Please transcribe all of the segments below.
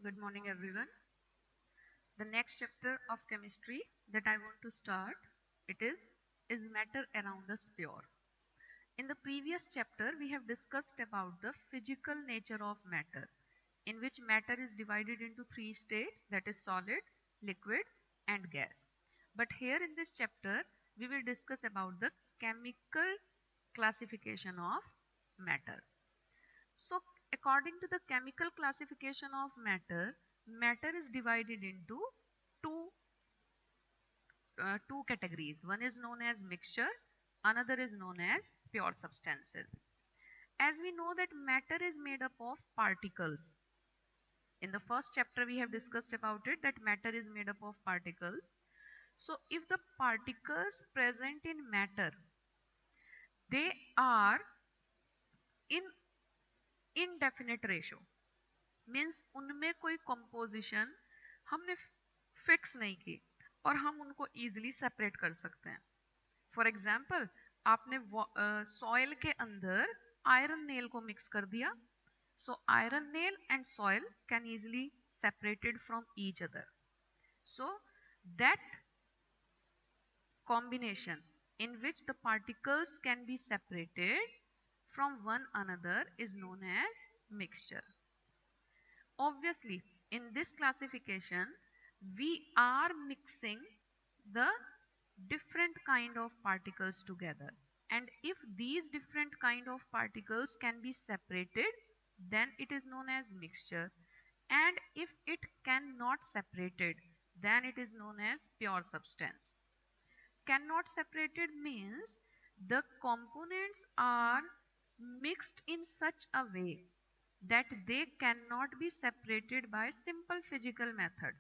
Good morning, everyone. The next chapter of chemistry that I want to start, it is matter around us pure? In the previous chapter, we have discussed about the physical nature of matter, in which matter is divided into three states, that is solid, liquid, and gas. But here in this chapter, we will discuss about the chemical classification of matter. So, according to the chemical classification of matter, matter is divided into two two categories. One is known as mixture, another is known as pure substances. As we know that matter is made up of particles. In the first chapter we have discussed about it that matter is made up of particles. So if the particles present in matter, they are in indefinite ratio, means उनमें कोई composition हमने fix नहीं की और हम उनको easily separate कर सकते हैं. फॉर एग्जाम्पल, आपने सॉइल के अंदर आयरन नेल को मिक्स कर दिया. So iron nail and soil can easily separated from each other. So that combination in which the particles can be separated from one another is known as mixture. Obviously, in this classification, we are mixing the different kind of particles together. And if these different kind of particles can be separated, then it is known as mixture. And if it cannot separated, then it is known as pure substance. Cannot separated means the components are mixed in such a way that they cannot be separated by simple physical method.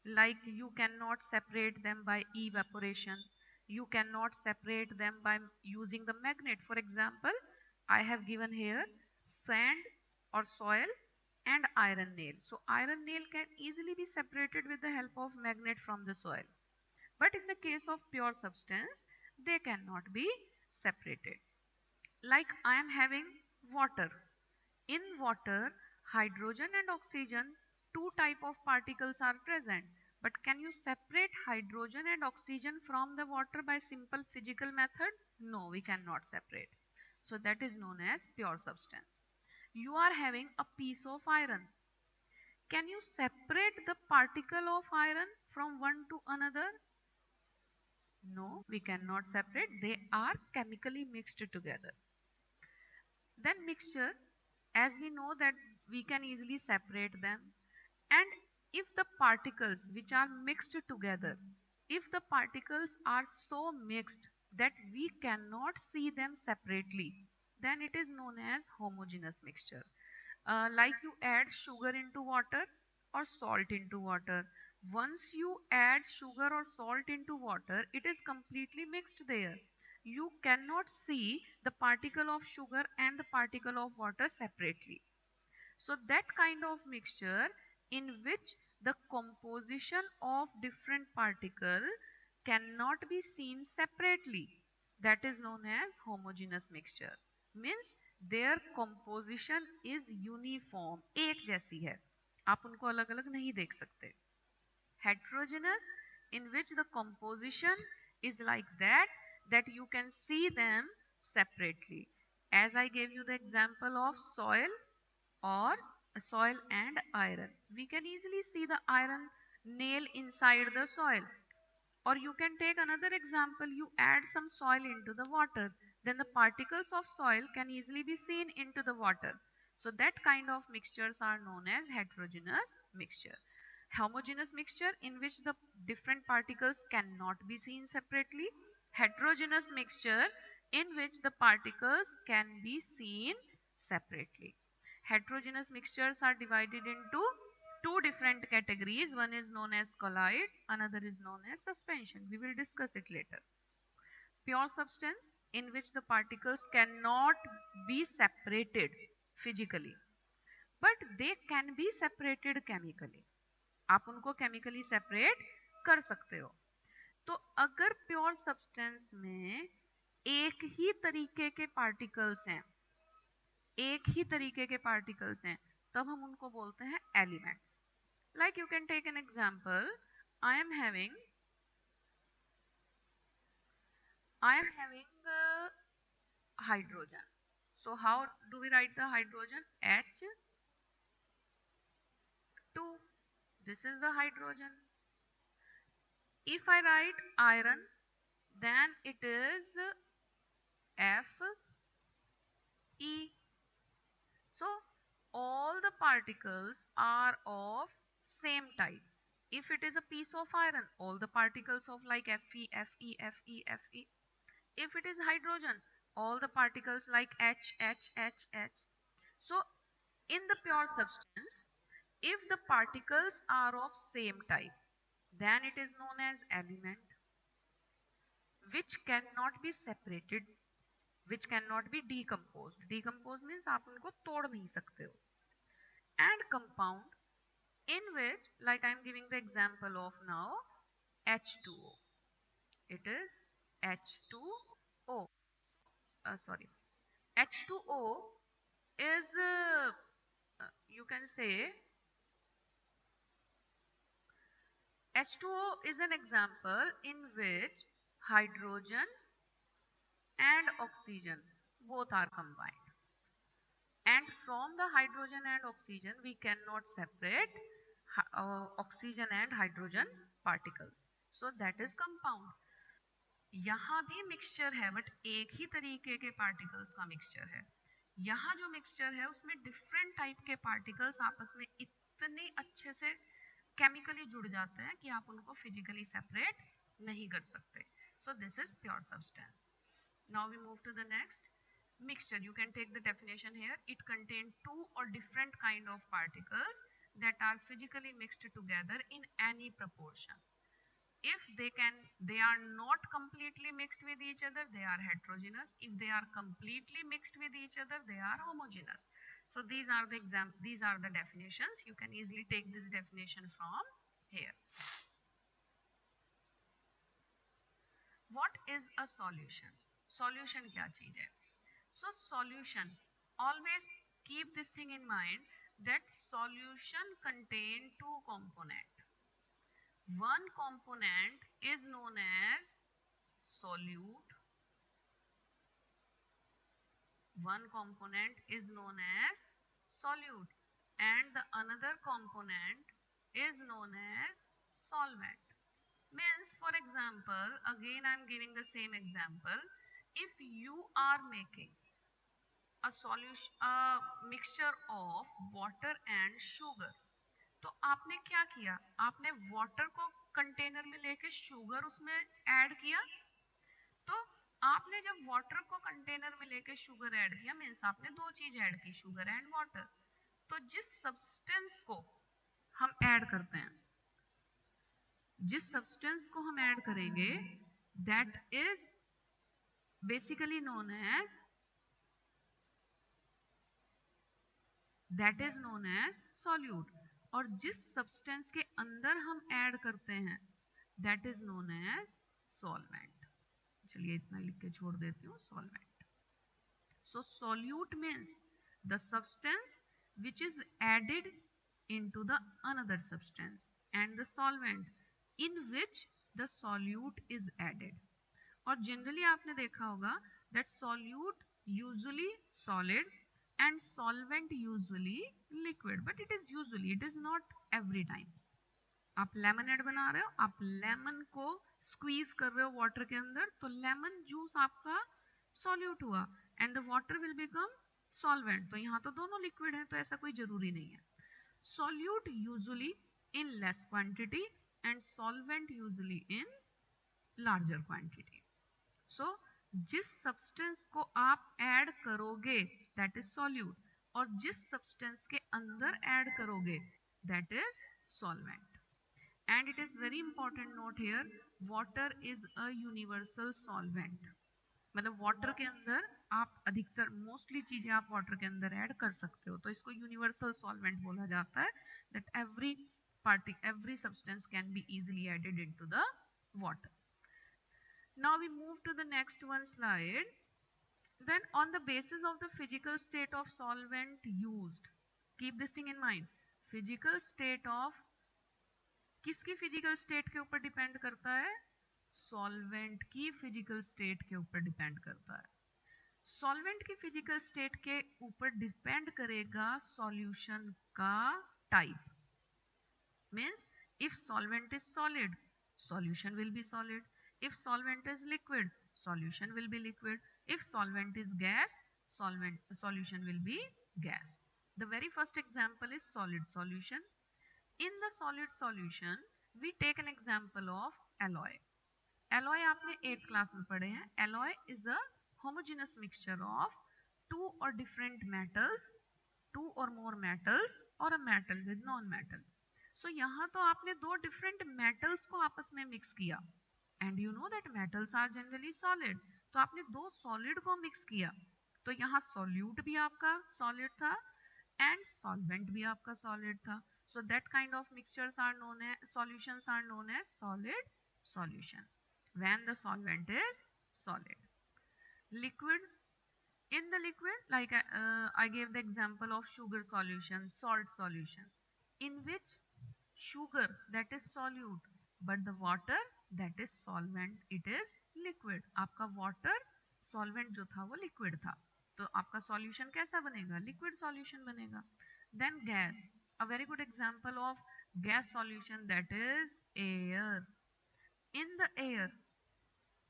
Like you cannot separate them by evaporation, you cannot separate them by using the magnet. For example, I have given here sand or soil and iron nail. So iron nail can easily be separated with the help of magnet from the soil. But in the case of pure substance, they cannot be separated. Like I am having water. In water, hydrogen and oxygen, two type of particles are present. But can you separate hydrogen and oxygen from the water by simple physical method? No, we cannot separate. So that is known as pure substance. You are having a piece of iron. Can you separate the particle of iron from one to another? No, we cannot separate. They are chemically mixed together. Then mixture, as we know that we can easily separate them. And if the particles which are mixed together, if the particles are so mixed that we cannot see them separately, then it is known as homogeneous mixture. Like you add sugar into water or salt into water. Once you add sugar or salt into water, it is completely mixed there. You cannot see the particle of sugar and the particle of water separately. So that kind of mixture in which the composition of different particle cannot be seen separately, that is known as homogeneous mixture. Means their composition is uniform, एक जैसी है, आप उनको अलग अलग नहीं देख सकते. Heterogeneous, in which the composition is like that you can see them separately. As I gave you the example of soil or soil and iron, we can easily see the iron nail inside the soil. Or you can take another example, you add some soil into the water, then the particles of soil can easily be seen into the water. So that kind of mixtures are known as heterogeneous mixture. Homogeneous mixture, in which the different particles cannot be seen separately. Heterogeneous mixture, in which the particles can be seen separately. Heterogeneous mixtures are divided into two different categories. One is known as colloids, another is known as suspension. We will discuss it later. Pure substance, in which the particles cannot be separated physically, but they can be separated chemically. आप उनको chemically separate कर सकते हो. तो अगर pure substance में एक ही तरीके के पार्टिकल्स हैं, एक ही तरीके के पार्टिकल्स हैं, तब हम उनको बोलते हैं elements. Like you can take an example. I am having hydrogen. So how do we write the hydrogen? H2. This is the hydrogen. If I write iron, then it is Fe. So all the particles are of same type. If it is a piece of iron, all the particles of like Fe, Fe, Fe, Fe. If it is hydrogen, all the particles like H, H, H, H. So in the pure substance, if the particles are of same type, then it is known as element, which cannot be separated, which cannot be decomposed. Decomposed means आप उनको तोड़ नहीं सकते हो. And compound, in which, like I am giving the example of now, H2O. It is H2O. Sorry, H2O is, you can say, H2O is an example in which hydrogen and oxygen both are combined. And from the hydrogen and oxygen, we cannot separate oxygen and hydrogen particles. So that is compound. यहाँ भी mixture है, but एक ही तरीके के particles का mixture है. यहाँ जो मिक्सचर है उसमें डिफरेंट टाइप के पार्टिकल्स आपस में इतने अच्छे से केमिकली जुड़ जाते हैं कि आप उनको फिजिकली सेपरेट नहीं कर सकते. So this is pure substance. Now we move to the next. Mixture, you can take the definition here. It contains two or different kind of particles that are physically mixed together in any proportion. If they are not completely mixed with each other, they are heterogeneous. If they are completely mixed with each other, they are homogeneous. So these are the definitions. You can easily take this definition from here. What is a solution? Solution kya cheez hai? So solution, always keep this thing in mind, that solution contain two components. One component is known as solute. One component is known as solute, and the another component is known as solvent. Means, for example, again I am giving the same example. If you are making a solution, a mixture of water and sugar, तो आपने क्या किया? आपने water को container में लेके sugar उसमें add किया. तो आपने जब वाटर को कंटेनर में लेके शुगर ऐड किया, मीन्स आपने दो चीज ऐड की, शुगर एंड वाटर. तो जिस सब्सटेंस को हम ऐड करते हैं, जिस सब्सटेंस को हम ऐड करेंगे, that is basically known as solute. और जिस सब्सटेंस के अंदर हम ऐड करते हैं, that is known as solvent. चलिए इतना लिख के छोड़ देती हूँ, solvent. So solute means the substance which is added into the another substance, and the solvent in which the solute is added. और जनरली आपने देखा होगा that solute usually solid and solvent usually liquid, but it is usually, it is not every time. आप lemonade बना रहे हो, आप lemon को स्क्वीज कर रहे हो वाटर के अंदर, तो लेमन जूस आपका सॉल्यूट हुआ and the water will become solvent. तो यहाँ तो दोनों लिक्विड है, तो ऐसा कोई जरूरी नहीं है. Solute usually in less quantity and solvent usually in larger quantity. So जिस सब्सटेंस को आप ऐड करोगे दैट इज सॉल्यूट, और जिस सब्सटेंस के अंदर ऐड करोगे that is solvent. And it is very important note here, water is a universal solvent. मतलब वाटर के अंदर आप अधिकतर मोस्टली चीजें आप वाटर के अंदर ऐड कर सकते हो, तो इसको यूनिवर्सल सॉल्वेंट बोला जाता है. That every substance can be easily added into the water. Now we move to the next one slide. Then on the basis of the physical state of solvent used, keep this thing in mind, physical state of किसकी physical state के ऊपर depend करता है? Solvent की physical state के ऊपर depend करता है। सॉल्वेंट की फिजिकल स्टेट के ऊपर डिपेंड करेगा सॉल्यूशन का type. Means if solvent is solid, solution will be solid. If solvent is liquid, solution will be liquid. If solvent is gas, solution will be gas. The very first example is solid solution. In the solid solution, we take an example of alloy. Alloy आपने 8th class में पढ़े हैं. Alloy is a homogeneous mixture of two or different metals, two or more metals, or a metal with non-metal. So यहाँ तो आपने दो different metals को आपस में mix किया, and you know that metals are generally solid. तो आपने दो solid को mix किया, तो यहाँ solute भी आपका solid था and solvent भी आपका solid था. So that kind of mixtures are known as solutions are known as solid solution when the solvent is solid. Liquid, in the liquid, like I gave the example of sugar solution, salt solution, in which sugar that is solute but the water that is solvent, it is liquid. आपका water solvent जो था वो liquid था, तो आपका solution कैसा बनेगा? Liquid solution बनेगा. Then gas, a very good example of gas solution, that is air. In the air,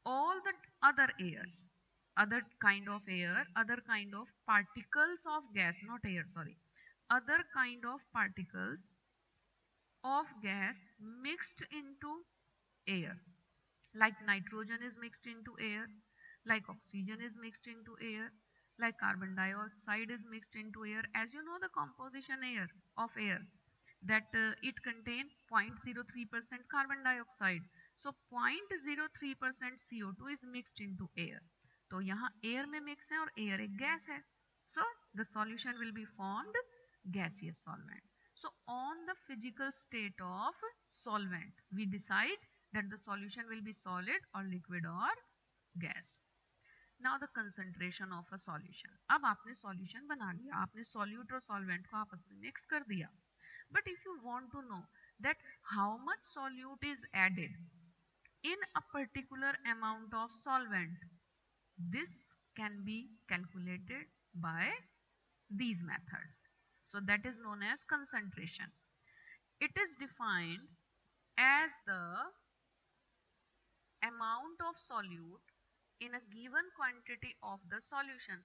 all the other airs, other kind of air, other kind of particles of gas, not air, sorry, other kind of particles of gas mixed into air, like nitrogen is mixed into air, like oxygen is mixed into air, like carbon dioxide is mixed into air. As you know the composition of air, that it contains 0.03% carbon dioxide, so 0.03% CO2 is mixed into air. तो यहाँ air में mix है और air एक gas है, so the solution will be formed gaseous solvent. So on the physical state of solvent, we decide that the solution will be solid or liquid or gas. Now the concentration of a solution. अब आपने solution बना लिया, आपने solute और solvent को आपस में mix कर दिया. But if you want to know that how much solute is added in a particular amount of solvent, this can be calculated by these methods. So that is known as concentration. It is defined as the amount of solute in a given quantity of the solution.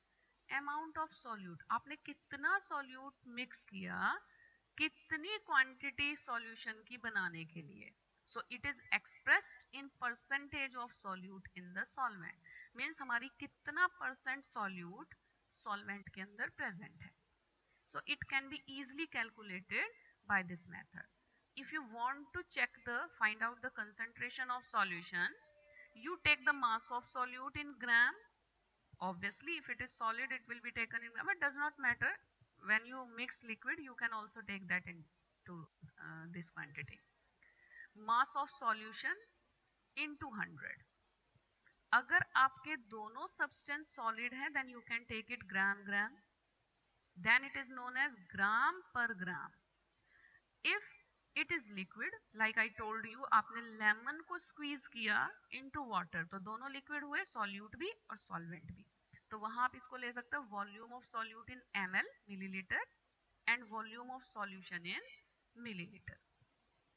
Amount of solute, आपने कितना solute mix किया, कितनी quantity solution की बनाने के लिए. So it is expressed in percentage of solute in the solvent. Means हमारी कितना percent solute solvent के अंदर present है. So it can be easily calculated by this method. If you want to find out the concentration of solution, you take the mass of solute in gram. Obviously, if it is solid, it will be taken in gram, but does not matter. When you mix liquid, you can also take that into this quantity. Mass of solution into 100. अगर आपके दोनों substance solid है, then you can take it gram. Then it is known as gram per gram. If it is liquid, like I told you, आपने lemon को squeeze किया into water, तो दोनों liquid हुए, solute भी और solvent भी. तो वहाँ आप इसको ले सकते हो volume of solute in ml, milliliter, and volume of solution in milliliter.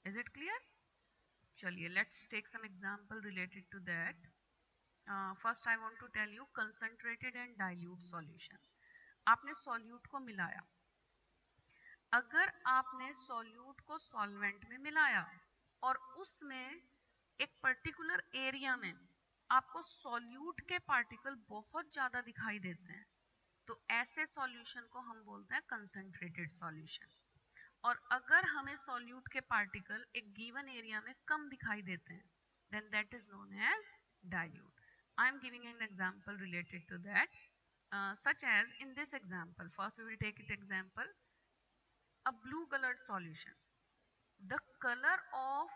Is it clear? चलिए, let's take some example related to that. First I want to tell you concentrated and dilute solution. आपने solute को मिलाया. अगर आपने solute को solvent में मिलाया और उसमें एक particular area में आपको solute के particle बहुत ज़्यादा दिखाई देते हैं, तो ऐसे solution को हम बोलते हैं concentrated solution. और अगर हमें solute के particle एक given area में कम दिखाई देते हैं, then that is known as dilute. I am giving an example related to that, such as in this example. First we will take it example. A blue colored solution. The color of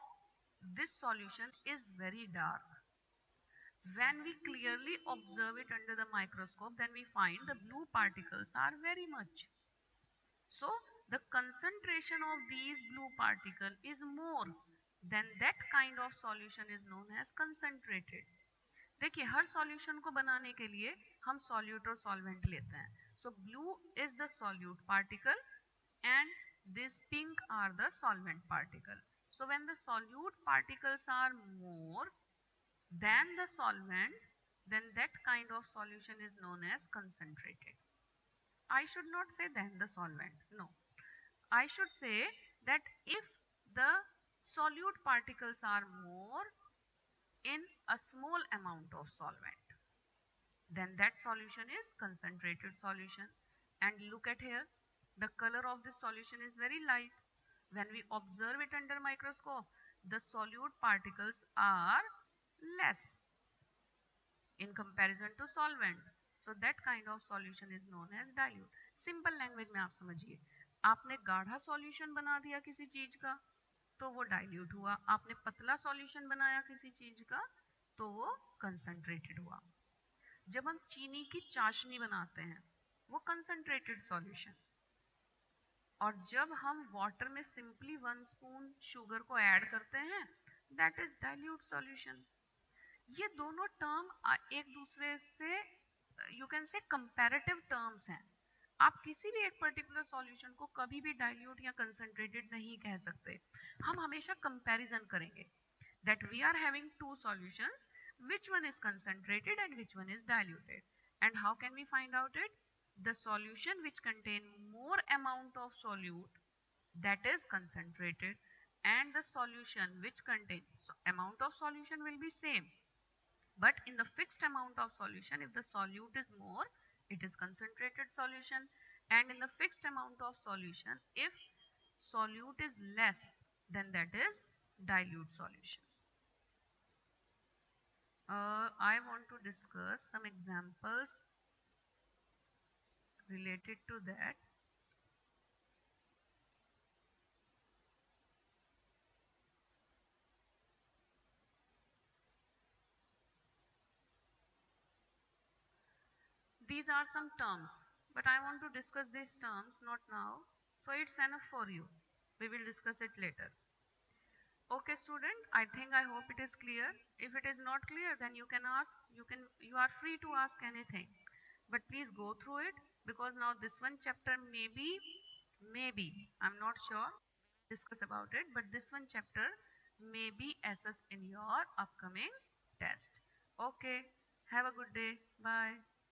this solution is very dark. When we clearly observe it under the microscope, then we find the blue particles are very much. So the concentration of these blue particles is more then that kind of solution is known as concentrated. देखिए हर solution को बनाने के लिए हम solute और solvent लेते हैं. सो blue is the solute particle and this pink are the solvent particle. So when the solute particles are more than the solvent, then that kind of solution is known as concentrated. I should not say than the solvent, no. I should say that if the solute particles are more in a small amount of solvent, then that solution is concentrated solution. And look at here, the color of this solution is very light. When we observe it under microscope, the solute particles are less in comparison to solvent. So that kind of solution is known as dilute. Simple language में आप समझिए, आपने गाढ़ा solution बना दिया किसी चीज का तो वो dilute हुआ, आपने पतला solution बनाया किसी चीज का तो वो concentrated हुआ. जब हम चीनी की चाशनी बनाते हैं वो कंसंट्रेटेड सॉल्यूशन, और जब हम वाटर में सिंपली 1 स्पून शुगर को ऐड करते हैं दैट इज डाइल्यूट सॉल्यूशन. ये दोनों टर्म एक दूसरे से you can say comparative terms हैं. आप किसी भी एक पर्टिकुलर सॉल्यूशन को कभी भी डाइल्यूट या कंसंट्रेटेड नहीं कह सकते. हम हमेशा कंपैरिजन करेंगे that we are having two solutions, which one is concentrated and which one is diluted. And how can we find out it? The solution which contain more amount of solute, that is concentrated, and the solution which contains amount of solution will be same, but in the fixed amount of solution, if the solute is more, it is concentrated solution, and in the fixed amount of solution, if solute is less, then that is dilute solution. I want to discuss some examples related to that. These are some terms, but I want to discuss these terms not now, so it's enough for you. We will discuss it later. Okay student, I hope it is clear. If it is not clear, then you can ask, you are free to ask anything. But please go through it, because now this one chapter maybe, I'm not sure, discuss about it, but this one chapter may be assessed in your upcoming test. Okay, have a good day. Bye.